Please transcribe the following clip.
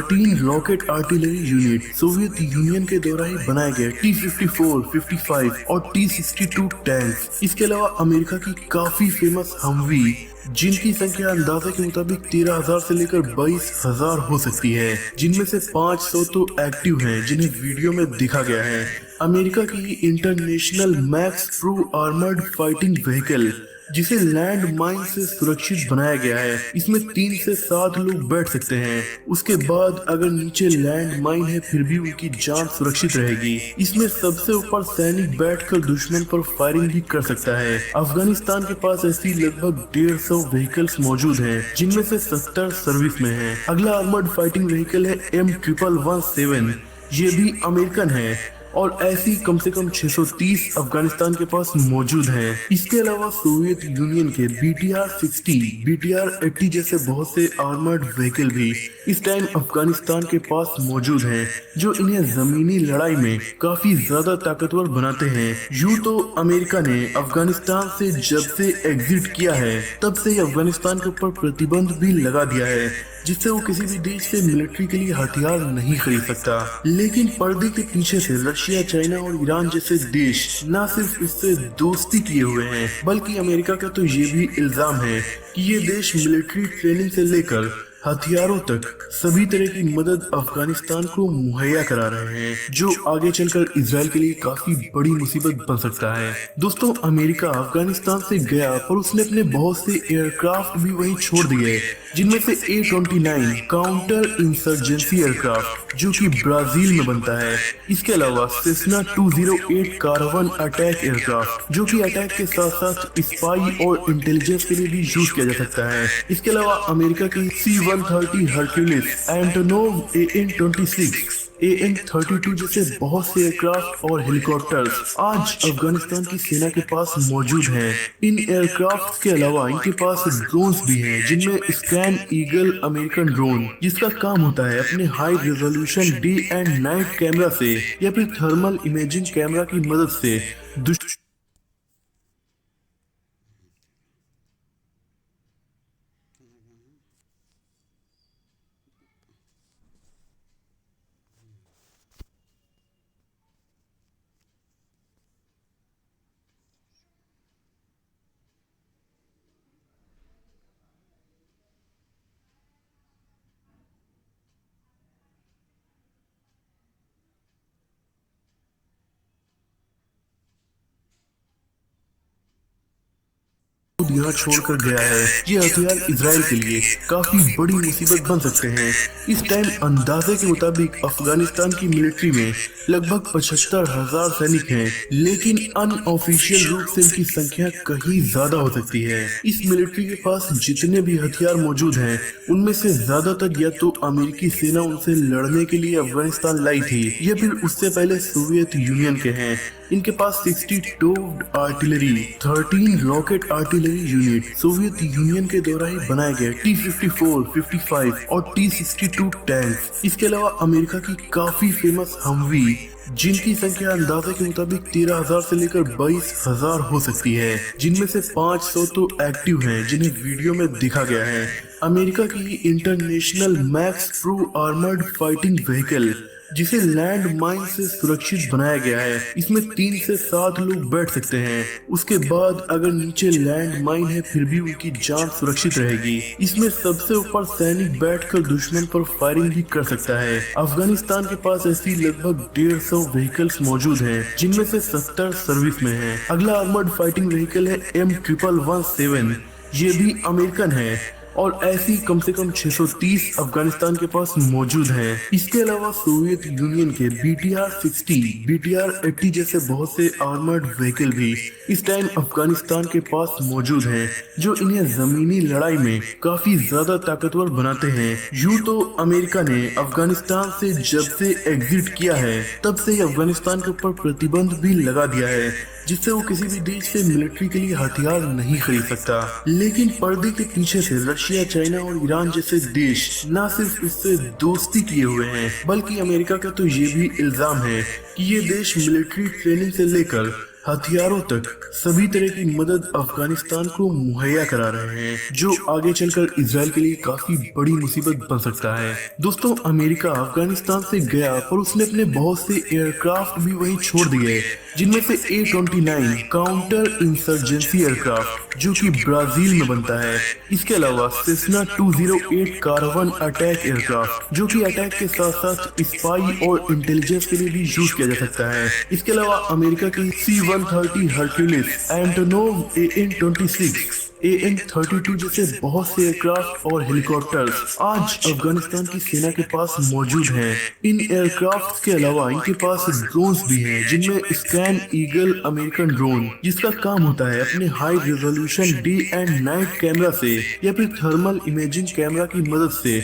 13 rocket artillery unit Soviet union के दौरान ही बनाए गए T-54, 55 और T-62 टैंक। इसके अलावा अमेरिका की काफी फेमस हमवी, जिनकी संख्या अंदाजे के मुताबिक 13,000 से लेकर 22,000 हो सकती है, जिनमें से 500 तो एक्टिव हैं, जिन्हें वीडियो में दिखा गया है। अमेरिका की international max pro armoured fighting vehicle, जिसे लैंड माइन से सुरक्षित बनाया गया है, इसमें 3 से 7 लोग बैठ सकते हैं। उसके बाद अगर नीचे लैंड माइन है फिर भी उनकी जान सुरक्षित रहेगी। इसमें सबसे ऊपर सैनिक बैठकर दुश्मन पर फायरिंग भी कर सकता है। अफगानिस्तान के पास ऐसी लगभग 150 व्हीकल्स मौजूद हैं, जिनमें से 70 सर्विस में हैं। अगला आर्मर्ड फाइटिंग व्हीकल है M117। ये भी अमेरिकन है और ऐसी कम से कम 630 अफगानिस्तान के पास मौजूद हैं। इसके अलावा सोवियत यूनियन के BTR-60, BTR-80 जैसे बहुत से आर्मर्ड व्हीकल भी इस टाइम अफगानिस्तान के पास मौजूद हैं, जो इन्हें जमीनी लड़ाई में काफी ज्यादा ताकतवर बनाते हैं। यूं तो अमेरिका ने अफगानिस्तान से जब से एग्जिट किया है तब से ही अफगानिस्तान के ऊपर प्रतिबंध भी लगा दिया है, जिससे वो किसी भी देश से मिलिट्री के लिए हथियार नहीं खरीद सकता। लेकिन पर्दे के पीछे से रशिया, चाइना और ईरान जैसे देश न सिर्फ इससे दोस्ती किए हुए हैं, बल्कि अमेरिका का तो ये भी इल्जाम है कि ये देश मिलिट्री ट्रेनिंग से लेकर हथियारों तक सभी तरह की मदद अफगानिस्तान को मुहैया करा रहे हैं, जो आगे चलकर इजराइल के लिए काफी बड़ी मुसीबत बन सकता है। दोस्तों, अमेरिका अफगानिस्तान से गया पर उसने अपने बहुत से एयरक्राफ्ट भी वहीं छोड़ दिए, जिनमें से A-29 काउंटर इंसर्जेंसी एयरक्राफ्ट, जो कि ब्राजील में बनता है। इसके अलावा सेस्ना 208 कारवन अटैक एयरक्राफ्ट, जो कि अटैक के साथ साथ स्पाई और इंटेलिजेंस के लिए भी यूज किया जा सकता है। इसके अलावा अमेरिका की C-130 Hercules, Antonov AN-26, AN-32 जैसे बहुत से एयरक्राफ्ट और हेलीकॉप्टर्स आज अफगानिस्तान की सेना के पास मौजूद हैं। इन एयरक्राफ्ट के अलावा इनके पास ड्रोन्स भी हैं, जिनमें स्कैन ईगल अमेरिकन ड्रोन, जिसका काम होता है अपने high resolution day and night camera से या फिर थर्मल इमेजिंग कैमरा की मदद से यहाँ छोड़कर गया है। ये हथियार इजराइल के लिए काफी बड़ी मुसीबत बन सकते हैं। इस टाइम अंदाजे के मुताबिक अफगानिस्तान की मिलिट्री में लगभग 75,000 सैनिक हैं, लेकिन अनऑफिशियल रूप से इनकी संख्या कहीं ज्यादा हो सकती है। इस मिलिट्री के पास जितने भी हथियार मौजूद हैं, उनमें से ज्यादातर या तो अमेरिकी सेना उनसे लड़ने के लिए अफगानिस्तान लाई थी या फिर उससे पहले सोवियत यूनियन के हैं। इनके पास 60 towed artillery, 13 rocket artillery unit Soviet union के द्वारा ही बनाए गए T-54, 55 और T-62 टैंक। इसके अलावा अमेरिका की काफी फेमस हमवी, जिनकी संख्या अंदाजे के मुताबिक 13,000 से लेकर 22,000 हो सकती है, जिनमें से 500 तो एक्टिव हैं, जिन्हें वीडियो में दिखा गया है। अमेरिका की international max pro armoured fighting vehicle, जिसे लैंड माइन से सुरक्षित बनाया गया है, इसमें 3 से 7 लोग बैठ सकते हैं। उसके बाद अगर नीचे लैंड माइन है फिर भी उनकी जान सुरक्षित रहेगी। इसमें सबसे ऊपर सैनिक बैठकर दुश्मन पर फायरिंग भी कर सकता है। अफगानिस्तान के पास ऐसी लगभग 150 व्हीकल्स मौजूद हैं, जिनमें से 70 सर्विस में हैं। अगला आर्मर्ड फाइटिंग व्हीकल है M117। ये भी अमेरिकन है और ऐसी कम से कम 630 अफगानिस्तान के पास मौजूद हैं। इसके अलावा सोवियत यूनियन के BTR-60, BTR-80 जैसे बहुत से आर्मर्ड व्हीकल भी इस टाइम अफगानिस्तान के पास मौजूद हैं, जो इन्हें जमीनी लड़ाई में काफी ज्यादा ताकतवर बनाते हैं। यूं तो अमेरिका ने अफगानिस्तान से जब से एग्जिट किया है तब से ही अफगानिस्तान के ऊपर प्रतिबंध भी लगा दिया है, जिससे वो किसी भी देश से मिलिट्री के लिए हथियार नहीं खरीद सकता। लेकिन पर्दे के पीछे से रशिया, चाइना और ईरान जैसे देश न सिर्फ इससे दोस्ती किए हुए हैं, बल्कि अमेरिका का तो ये भी इल्जाम है कि ये देश मिलिट्री ट्रेनिंग से लेकर हथियारों तक सभी तरह की मदद अफगानिस्तान को मुहैया करा रहे हैं, जो आगे चलकर इसराइल के लिए काफी बड़ी मुसीबत बन सकता है। दोस्तों, अमेरिका अफगानिस्तान से गया पर उसने अपने बहुत से एयरक्राफ्ट भी वहीं छोड़ दिए, जिनमें से A-29 काउंटर इंसर्जेंसी एयरक्राफ्ट जो कि ब्राजील में बनता है। इसके अलावा सेस्ना 208 कारवन अटैक एयरक्राफ्ट जो कि अटैक के साथ साथ स्पाई और इंटेलिजेंस के लिए भी यूज किया जा सकता है। इसके अलावा अमेरिका की C-130 Hercules, Antonov AN-26, AN-32 जैसे बहुत से एयरक्राफ्ट और हेलीकॉप्टर्स आज अफगानिस्तान की सेना के पास मौजूद हैं। इन एयरक्राफ्ट के अलावा इनके पास ड्रोन्स भी हैं, जिनमें स्कैन ईगल अमेरिकन ड्रोन, जिसका काम होता है अपने high resolution day and night camera से या फिर थर्मल इमेजिंग कैमरा की मदद से